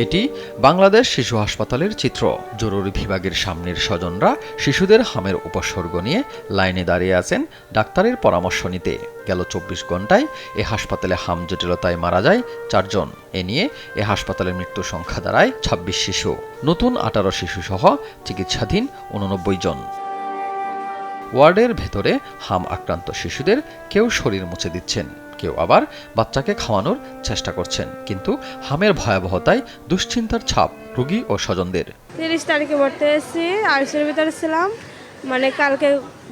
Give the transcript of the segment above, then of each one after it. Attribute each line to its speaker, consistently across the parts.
Speaker 1: এটি বাংলাদেশ শিশু হাসপাতালের চিত্র। জরুরি বিভাগের সামনের স্বজনরা শিশুদের হামের উপসর্গ নিয়ে লাইনে দাঁড়িয়ে আছেন ডাক্তারের পরামর্শ নিতে। গেল ২৪ ঘণ্টায় এ হাসপাতালে হাম জটিলতায় মারা যায় ৪ জন। এ নিয়ে এ হাসপাতালের মৃত্যুর সংখ্যা দাঁড়ায় ২৬ শিশু। নতুন ১৮ শিশুসহ চিকিৎসাধীন ৮৯ জন। ওয়ার্ডের ভেতরে হাম আক্রান্ত শিশুদের কেউ শরীর মুছে দিচ্ছেন, কেউ আবার বাচ্চাকে খাওয়ানোর চেষ্টা করছেন। কিন্তু হামের ভয়াবহতায় দুশ্চিন্তার ছাপ রোগী ও স্বজনদের।
Speaker 2: ৩০ তারিখে ভর্তি হয়েছি, আইসিইউর ভিতরে ছিলাম। কালকে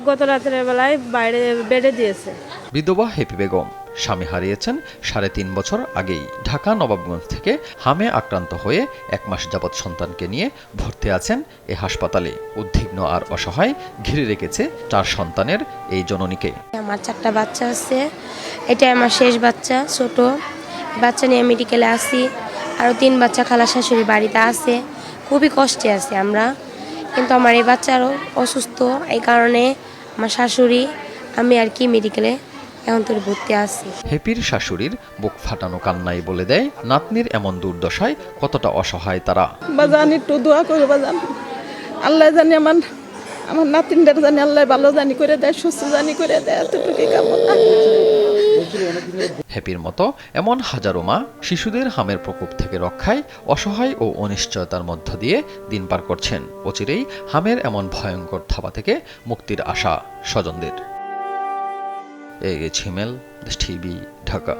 Speaker 2: গত রাতের বেলায় বাইরে বেডে দিয়েছে।
Speaker 1: বিধবা হেপি বেগম স্বামী হারিয়েছেন ৩.৫ বছর আগেই। ঢাকা নবাবগঞ্জ থেকে হামে আক্রান্ত হয়ে ১ মাস যাবৎ সন্তানকে নিয়ে ভর্তি আছেন এ হাসপাতালে। উদ্বিগ্ন আর অসহায় ঘিরে রেখেছে ৪ সন্তানের এই জননীকে।
Speaker 3: আমার ৪টা বাচ্চা আছে, এটা আমার শেষ বাচ্চা, ছোট বাচ্চা নিয়ে মেডিকেলে আসি। আরও ৩ বাচ্চা খালা শাশুড়ি বাড়িতে আছে, খুবই কষ্টে আছি আমরা। কিন্তু আমার এই বাচ্চা আরও অসুস্থ, এই কারণে আমার শাশুড়ি আমি আর কি মেডিকেলে এখন তোর ভর্তি আছি।
Speaker 1: হেপির শাশুড়ির বুক ফাটানো কান্নাই বলে দেয় নাতনির এমন দুর্দশায় কতটা অসহায় তারা।
Speaker 4: বাজান একটু দোয়া করো বাজান, আল্লাহ জানি আমার নাতিনদের জানি আল্লাহ ভালো জানি করে দেয়, সুস্থ জানি করে দেয়, এতটুকুই কামনা।
Speaker 1: হেপির মতো এমন হাজারো মা শিশুদের হামের প্রকোপ থেকে রক্ষায় অসহায় ও অনিশ্চয়তার মধ্য দিয়ে দিন পার করছেন। অচিরেই হামের এমন ভয়ঙ্কর থাবা থেকে মুক্তির আশা স্বজনদের। এই ছিমেল, টিভি, ঢাকা।